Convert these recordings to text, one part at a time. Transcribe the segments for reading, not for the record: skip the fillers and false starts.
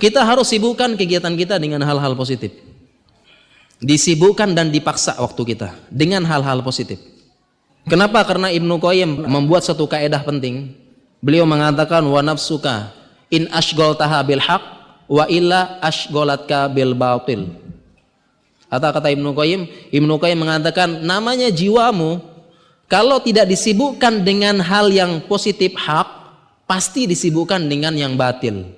Kita harus sibukkan kegiatan kita dengan hal-hal positif. Disibukkan dan dipaksa waktu kita dengan hal-hal positif. Kenapa? Karena Ibnu Qayyim membuat satu kaidah penting. Beliau mengatakan wa nafsuka in ashghaltaha bil haq wa illa ashghalatka bil batil. Kata Ibnu Qayyim mengatakan namanya jiwamu kalau tidak disibukkan dengan hal yang positif hak, pasti disibukkan dengan yang batil.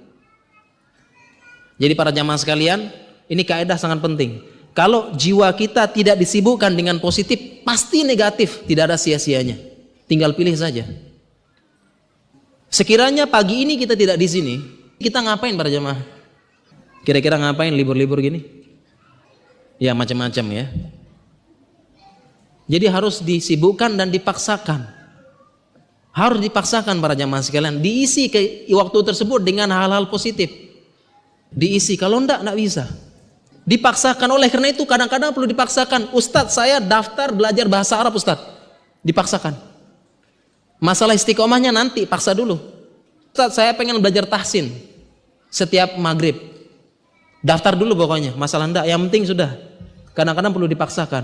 Jadi para jamaah sekalian, ini kaidah sangat penting. Kalau jiwa kita tidak disibukkan dengan positif, pasti negatif, tidak ada sia-sianya. Tinggal pilih saja. Sekiranya pagi ini kita tidak di sini, kita ngapain para jamaah? Kira-kira ngapain libur-libur gini? Ya macam-macam ya. Jadi harus disibukkan dan dipaksakan. Harus dipaksakan para jamaah sekalian. Diisi ke waktu tersebut dengan hal-hal positif. Diisi, kalau enggak bisa. Dipaksakan, oleh karena itu kadang-kadang perlu dipaksakan. Ustadz, saya daftar belajar bahasa Arab Ustadz. Dipaksakan. Masalah istiqomahnya nanti, paksa dulu. Ustadz, saya pengen belajar tahsin setiap maghrib. Daftar dulu pokoknya, masalah enggak, yang penting sudah. Kadang-kadang perlu dipaksakan.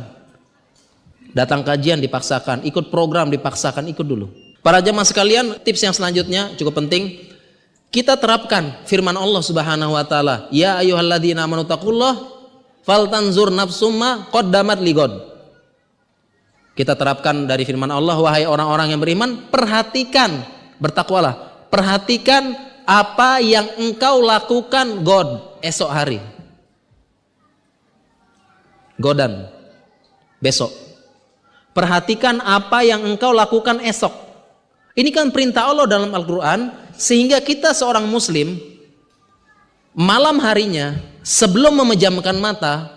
Datang kajian dipaksakan, ikut program dipaksakan, ikut dulu. Para jamaah sekalian, tips yang selanjutnya cukup penting. Kita terapkan firman Allah Subhanahu wa taala, ya ayyuhalladzina amanu taqullah faltanzur nafsum ma qaddamat ligod. Kita terapkan dari firman Allah, wahai orang-orang yang beriman, perhatikan, bertakwalah. Perhatikan apa yang engkau lakukan God esok hari. Godan besok. Perhatikan apa yang engkau lakukan esok. Ini kan perintah Allah dalam Al-Qur'an. Sehingga kita seorang muslim malam harinya sebelum memejamkan mata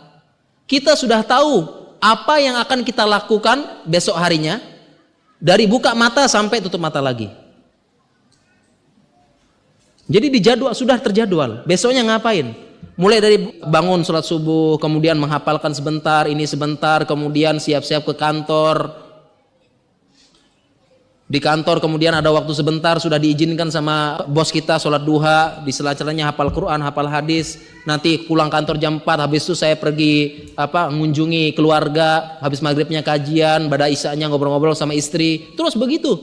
kita sudah tahu apa yang akan kita lakukan besok harinya dari buka mata sampai tutup mata lagi. Jadi dijadwal, sudah terjadwal besoknya ngapain, mulai dari bangun sholat subuh, kemudian menghafalkan sebentar, ini sebentar, kemudian siap-siap ke kantor. Di kantor kemudian ada waktu sebentar, sudah diizinkan sama bos kita sholat duha, di sela-selanya hafal Quran, hafal hadis. Nanti pulang kantor jam 4, habis itu saya pergi mengunjungi keluarga, habis maghribnya kajian, pada isanya ngobrol-ngobrol sama istri. Terus begitu.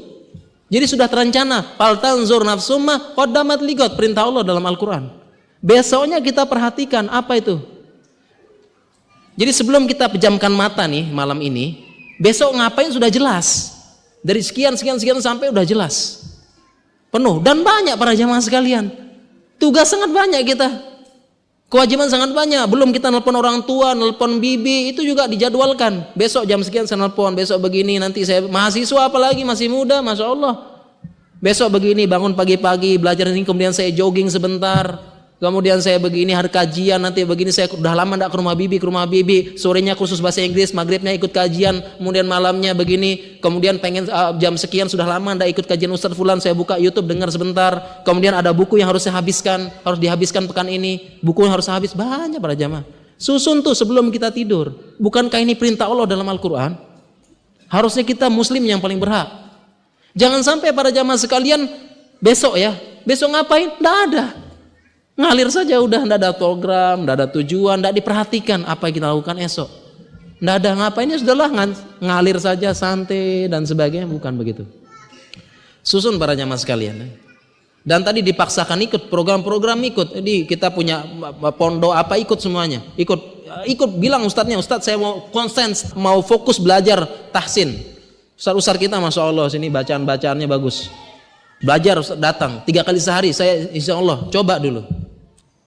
Jadi sudah terencana. Faltanzur nafsumma qaddamat ligot, perintah Allah dalam Al-Quran. Besoknya kita perhatikan apa itu. Jadi sebelum kita pejamkan mata nih malam ini, besok ngapain sudah jelas. Dari sekian sampai udah jelas. Penuh. Dan banyak para jamaah sekalian. Tugas sangat banyak kita. Kewajiban sangat banyak. Belum kita nelpon orang tua, nelpon bibi, itu juga dijadwalkan. Besok jam sekian saya nelpon, besok begini, nanti saya mahasiswa apalagi masih muda, Masya Allah. Besok begini, bangun pagi-pagi, belajar ini, kemudian saya jogging sebentar. Kemudian saya begini hari kajian, nanti begini saya udah lama enggak ke rumah bibi, sorenya khusus bahasa Inggris, maghribnya ikut kajian, kemudian malamnya begini, kemudian pengen jam sekian sudah lama enggak ikut kajian Ustadz Fulan, saya buka YouTube dengar sebentar, kemudian ada buku yang harus saya habiskan, harus dihabiskan pekan ini, buku yang harus habis, banyak para jamaah. Susun tuh sebelum kita tidur. Bukankah ini perintah Allah dalam Al-Quran? Harusnya kita muslim yang paling berhak. Jangan sampai para jamaah sekalian besok ngapain? Enggak ada. Ngalir saja udah, enggak ada program, enggak ada tujuan, enggak diperhatikan apa yang kita lakukan esok. Enggak ada ngapainnya, sudahlah ngalir saja, santai dan sebagainya, bukan begitu. Susun para jamaah sekalian. Dan tadi dipaksakan ikut program-program, ikut. Jadi kita punya pondok apa, ikut semuanya. Ikut bilang ustadznya, Ustadz saya mau konsen, mau fokus belajar tahsin. Ustadz kita Masya Allah sini bacaan-bacaannya bagus. Belajar datang 3 kali sehari, saya insya Allah coba dulu.